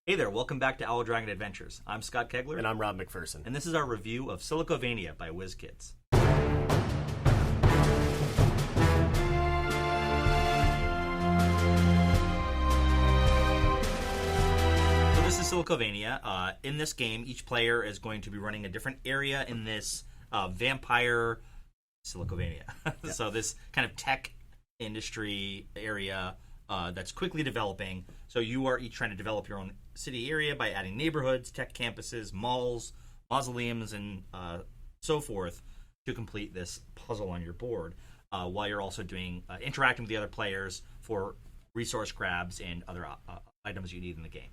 Hey there, welcome back to Owl Dragon Adventures. I'm Scott Kegler. And I'm Rob McPherson. And this is our review of Siliconvania by WizKids. So this is Siliconvania. In this game, each player is going to be running a different area in this vampire Siliconvania. Yeah. So this kind of tech industry area that's quickly developing. So you are each trying to develop your own city area by adding neighborhoods, tech campuses, malls, mausoleums, and so forth to complete this puzzle on your board, while you're also doing interacting with the other players for resource grabs and other items you need in the game.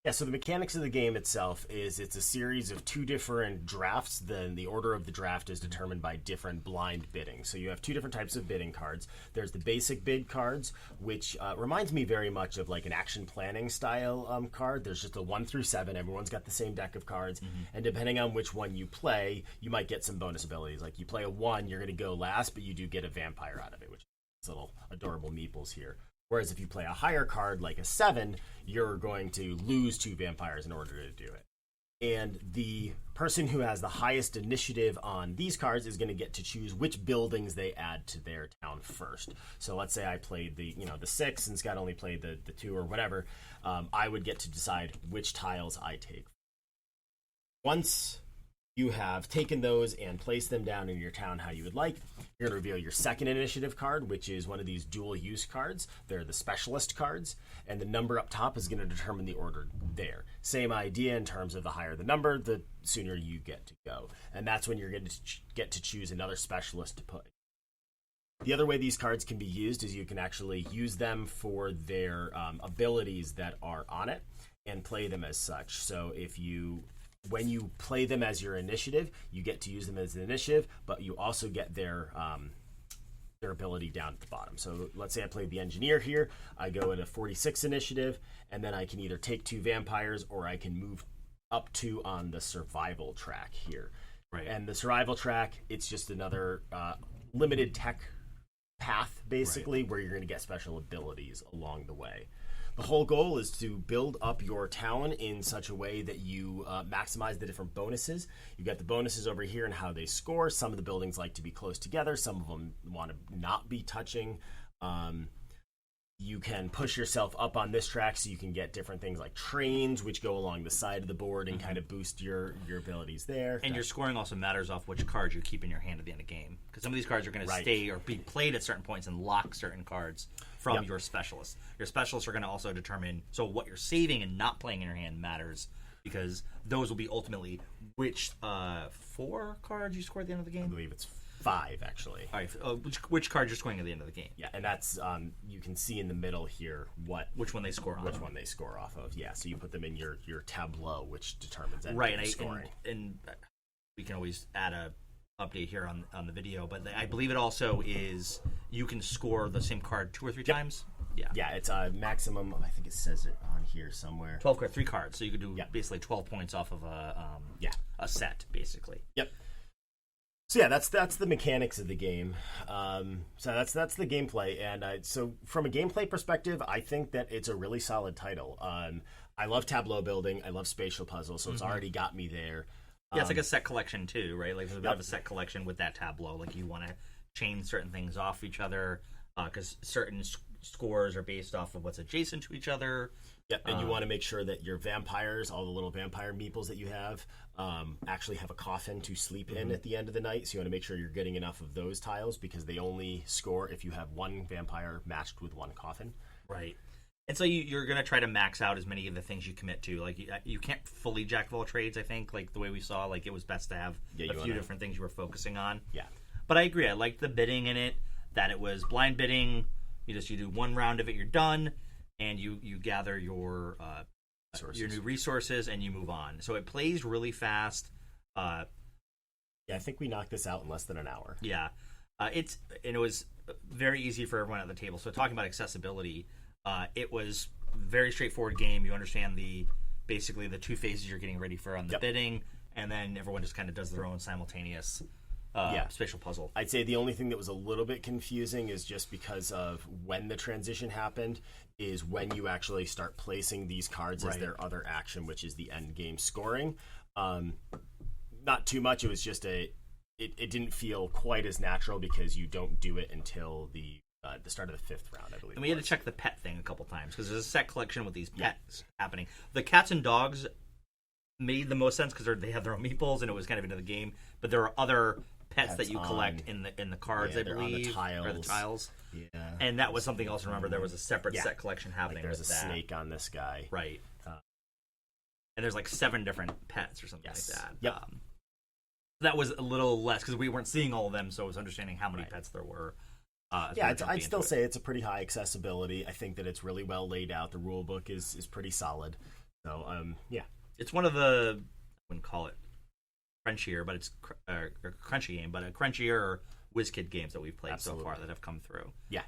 Yeah, so the mechanics of the game itself is it's a series of two different drafts. Then the order of the draft is determined by different blind bidding. So you have two different types of bidding cards. There's the basic bid cards, which reminds me very much of like an action planning style card. There's just a 1 through 7. Everyone's got the same deck of cards. Mm-hmm. And depending on which one you play, you might get some bonus abilities. Like you play a 1, you're going to go last, but you do get a vampire out of it, which is little adorable meeples here. Whereas if you play a higher card like a 7, you're going to lose 2 vampires in order to do it. And the person who has the highest initiative on these cards is going to get to choose which buildings they add to their town first. So let's say I played the 6 and Scott only played the 2 or whatever. I would get to decide which tiles I take. Once you have taken those and placed them down in your town how you would like, you're going to reveal your second initiative card, which is one of these dual use cards. They're the specialist cards, and the number up top is going to determine the order there. Same idea in terms of the higher the number, the sooner you get to go. And that's when you're going to get to choose another specialist to put. The other way these cards can be used is you can actually use them for their abilities that are on it and play them as such. So when you play them as your initiative, you get to use them as an initiative, but you also get their ability down at the bottom. So let's say I played the engineer here. I go at a 46 initiative, and then I can either take 2 vampires or I can move up 2 on the survival track here. Right. And the survival track, it's just another limited tech path, basically, where you're going to get special abilities along the way. The whole goal is to build up your town in such a way that you maximize the different bonuses. You got the bonuses over here and how they score. Some of the buildings like to be close together. Some of them want to not be touching. You can push yourself up on this track so you can get different things like trains, which go along the side of the board and kind of boost your abilities there. And your scoring also matters off which cards you keep in your hand at the end of the game. Because some of these cards are going to stay or be played at certain points and lock certain cards from your specialists. Your specialists are going to also determine, so what you're saving and not playing in your hand matters, because those will be ultimately which 4 cards you score at the end of the game? I believe it's 5, actually. All right, which cards you're scoring at the end of the game? Yeah, and that's you can see in the middle here which one they score on. Which one they score off of. Yeah, so you put them in your tableau, which determines scoring. And we can always add a update here on the video, but I believe it also is you can score the same card 2 or 3 times. Yeah, it's a maximum. I think it says it on here somewhere. 3 cards, so you could do basically 12 points off of a set, basically. Yep. So yeah, that's the mechanics of the game. So that's the gameplay, and so from a gameplay perspective, I think that it's a really solid title. I love tableau building. I love spatial puzzles, so it's already got me there. Yeah, it's like a set collection too, right? Like there's a bit of a set collection with that tableau. Like you want to chain certain things off each other because certain scores are based off of what's adjacent to each other. Yep, and you want to make sure that your vampires, all the little vampire meeples that you have, actually have a coffin to sleep in at the end of the night. So you want to make sure you're getting enough of those tiles because they only score if you have 1 vampire matched with 1 coffin. Right. And so you're going to try to max out as many of the things you commit to. Like you can't fully jack of all trades, I think, like the way we saw. Like it was best to have a few different things you were focusing on. Yeah. But I agree. I liked the bidding in it, that it was blind bidding. You do 1 round of it, you're done. And you gather your new resources and you move on. So it plays really fast. I think we knocked this out in less than an hour. Yeah, it was very easy for everyone at the table. So talking about accessibility, it was a very straightforward game. You understand basically the 2 phases you're getting ready for on the bidding, and then everyone just kind of does their own simultaneous spatial puzzle. I'd say the only thing that was a little bit confusing is just because of when the transition happened is when you actually start placing these cards as their other action, which is the end game scoring. Not too much. It was just it didn't feel quite as natural because you don't do it until the start of the 5th round, I believe. And we had to check the pet thing a couple times because there's a set collection with these pets happening. The cats and dogs made the most sense because they have their own meeples and it was kind of into the game. But there are other pets that you collect in the cards, I believe, on the tiles. Yeah, and that was something else. Remember, there was a separate set collection happening. There's with a snake on this guy, right? And there's like 7 different pets or something like that. Yep. That was a little less because we weren't seeing all of them, so I was understanding how many pets there were. I'd still say it's a pretty high accessibility. I think that it's really well laid out. The rule book is pretty solid. So, it's one of the, I wouldn't call it crunchier, but it's a crunchy game, but a crunchier WizKid games that we've played so far that have come through. Yeah.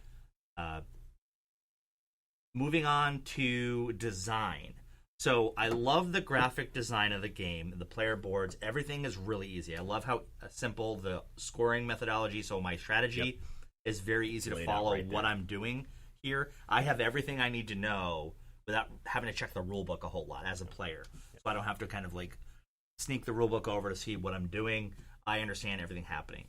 Moving on to design. So I love the graphic design of the game, the player boards. Everything is really easy. I love how simple the scoring methodology. So my strategy is very easy to follow what I'm doing here. I have everything I need to know without having to check the rule book a whole lot as a player. So I don't have to kind of like sneak the rule book over to see what I'm doing. I understand everything happening.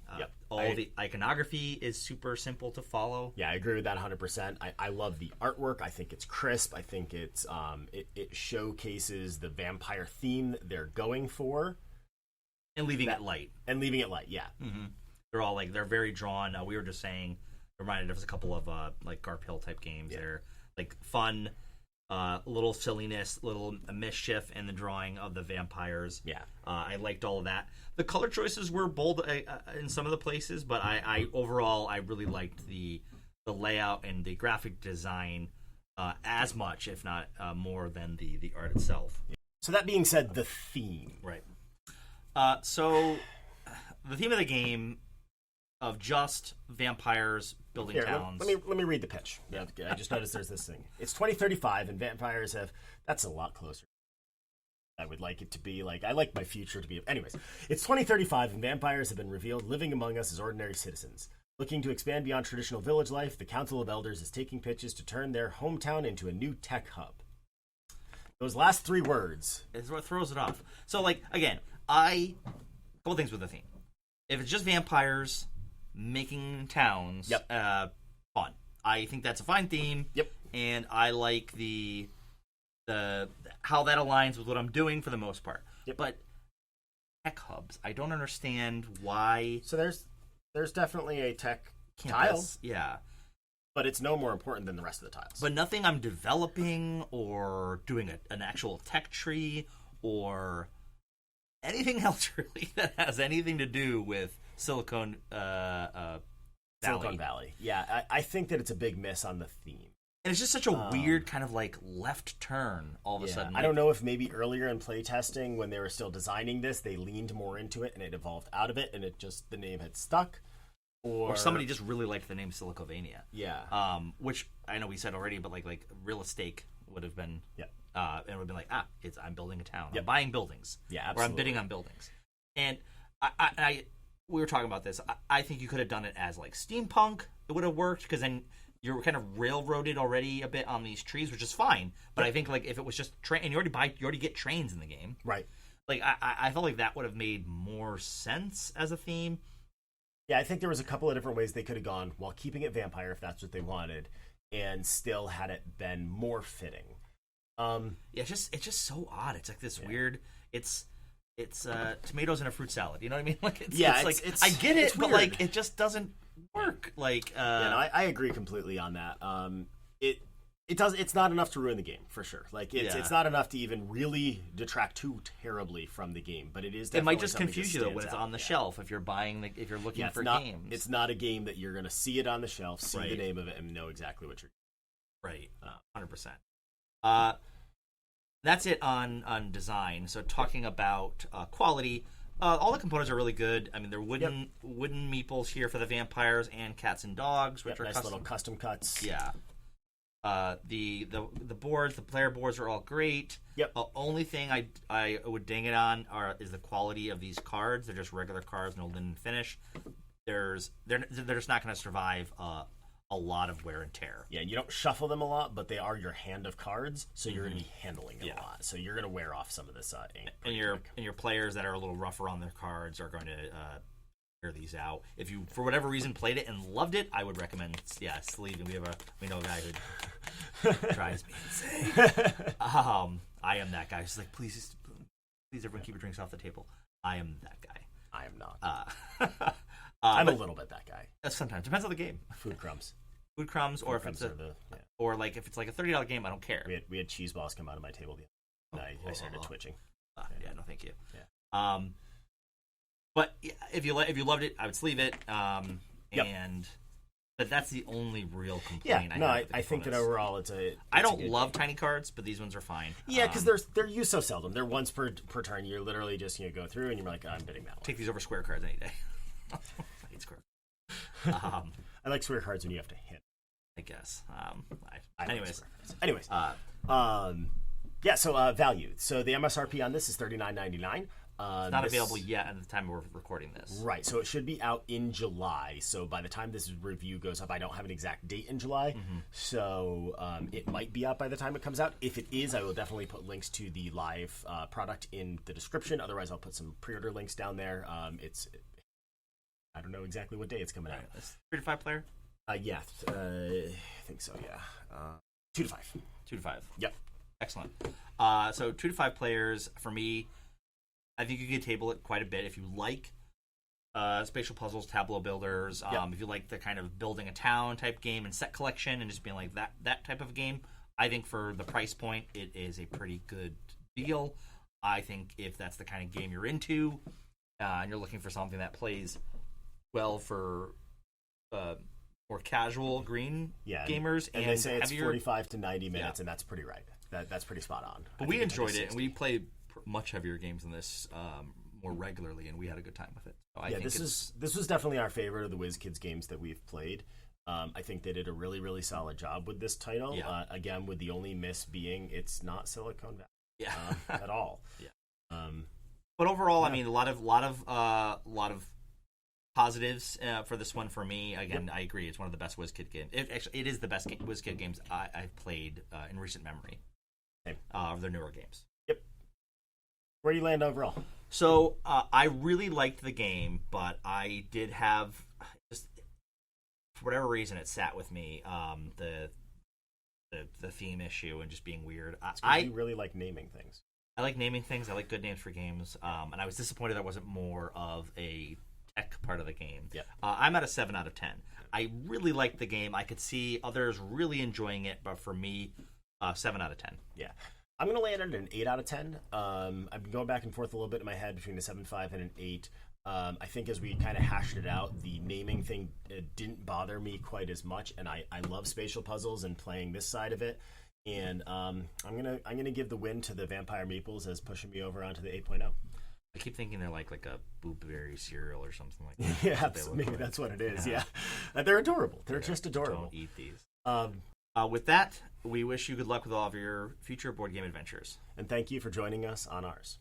The iconography is super simple to follow. Yeah, I agree with that 100%. I love the artwork. I think it's crisp. I think it's it showcases the vampire theme that they're going for. And leaving it light. Yeah. Mm-hmm. They're very drawn. We were just saying, reminded us a couple of like Garp Hill type games. Yeah. They're like fun, little silliness, little mischief in the drawing of the vampires. Yeah. I liked all of that. The color choices were bold in some of the places, but I overall I really liked the layout and the graphic design as much, if not more, than the art itself. So that being said, the theme. Right. So the theme of the game of just vampires building towns. Let me read the pitch. Yeah, I just noticed there's this thing. It's 2035 and vampires have. That's a lot closer. I would like it to be like. I like my future to be. Anyways, it's 2035 and vampires have been revealed living among us as ordinary citizens. Looking to expand beyond traditional village life, the Council of Elders is taking pitches to turn their hometown into a new tech hub. Those last 3 words is what throws it off. So, like, again, couple things with the theme. If it's just vampires making towns, fun. I think that's a fine theme. Yep. And I like the how that aligns with what I'm doing for the most part. Yep. But tech hubs, I don't understand why. So there's definitely a tech campus, tile. Yeah. But it's no more important than the rest of the tiles. But nothing I'm developing or doing an actual tech tree or anything else really that has anything to do with Silicon Valley. Yeah, I think that it's a big miss on the theme. And it's just such a weird kind of like left turn all of a sudden. I don't know if maybe earlier in playtesting when they were still designing this, they leaned more into it and it evolved out of it and the name had stuck. Or somebody just really liked the name Siliconvania. Yeah. Which I know we said already, but like real estate would have been and it would have been like, I'm building a town. I'm buying buildings. Yeah, absolutely. Or I'm bidding on buildings. And we were talking about this. I think you could have done it as like steampunk. It would have worked because then you're kind of railroaded already a bit on these trees, which is fine. But I think like if it was just train, and you already get trains in the game, right? Like I felt like that would have made more sense as a theme. Yeah, I think there was a couple of different ways they could have gone while keeping it vampire if that's what they wanted, and still had it been more fitting. It's just so odd. It's like this weird. It's tomatoes in a fruit salad. You know what I mean? Like it's I get it, but like it just doesn't work. Like I agree completely on that. It's not enough to ruin the game for sure. Like it's not enough to even really detract too terribly from the game. But it is. It might just confuse you though when it's on the shelf if you're if you're looking for games. It's not a game that you're going to see it on the shelf, see the name of it, and know exactly what you're. Right, 100%. That's it on design. So talking about quality, all the components are really good. I mean, they're wooden meeples here for the vampires and cats and dogs, which are nice little custom cuts. Yeah. The boards, the player boards are all great. Yep. The only thing I would ding it on is the quality of these cards. They're just regular cards, no linen finish. They're just not going to survive a lot of wear and tear. Yeah, you don't shuffle them a lot, but they are your hand of cards, so you're going to be handling them a lot. So you're going to wear off some of this ink. And your players that are a little rougher on their cards are going to wear these out. If you, for whatever reason, played it and loved it, I would recommend sleeving. We know a guy who drives me insane. I am that guy. She's like, please everyone keep your drinks off the table. I am that guy. I am not. I'm a little bit that guy. Sometimes depends on the game. Food crumbs, or if it's or like if it's like a $30 game, I don't care. We had cheese balls come out of my table the other night. I started twitching. Yeah, no, thank you. Yeah. But if you loved it, I would sleeve it. But that's the only real complaint. I think that overall it's I don't love tiny cards, but these ones are fine. Yeah, because they're used so seldom. They're once per turn. You're literally just go through and you're like, I'm bidding that one. Take these over square cards any day. I hate square. I like square cards when you have to hit. I guess. Anyways. So value. So the MSRP on this is $39.99. It's not available yet at the time we're recording this. Right, so it should be out in July. So by the time this review goes up, I don't have an exact date in July. So it might be out by the time it comes out. If it is, I will definitely put links to the live product in the description. Otherwise, I'll put some pre-order links down there. I don't know exactly what day it's coming out. 3 to 5 player? Yeah, I think so, yeah. 2 to 5. 2 to 5. Yep. Excellent. So 2 to 5 players, for me, I think you could table it quite a bit if you like spatial puzzles, tableau builders. If you like the kind of building a town type game and set collection and just being like that type of game, I think for the price point, it is a pretty good deal. I think if that's the kind of game you're into and you're looking for something that plays well for more casual green gamers, and they say it's 45 to 90 minutes, and that's pretty right. That's pretty spot on. But we enjoyed it, and we played much heavier games than this more regularly, and we had a good time with it. So I think this was definitely our favorite of the WizKids games that we've played. I think they did a really, really solid job with this title. Yeah. Again, with the only miss being it's not Siliconvania at all. Yeah. But overall, I mean, a lot of positives for this one for me. Again, I agree. It's one of the best WizKid games. It is the best WizKid games I've played in recent memory of their newer games. Yep. Where do you land overall? So I really liked the game, but I did have just for whatever reason it sat with me. The theme issue and just being weird. You really like naming things. I like naming things. I like good names for games. And I was disappointed there wasn't more of a tech part of the game. Yeah. I'm at a 7 out of 10. I really liked the game. I could see others really enjoying it, but for me, 7 out of 10. Yeah. I'm going to land it at an 8 out of 10. I've been going back and forth a little bit in my head between a 7.5 and an 8. I think as we kind of hashed it out, the naming thing didn't bother me quite as much, and I love spatial puzzles and playing this side of it. And I'm gonna give the win to the Vampire Meeples as pushing me over onto the 8.0. I keep thinking they're like a blueberry cereal or something like that. Yeah, maybe that's what it is. Yeah. They're adorable. They're just adorable. Don't eat these. With that, we wish you good luck with all of your future board game adventures. And thank you for joining us on ours.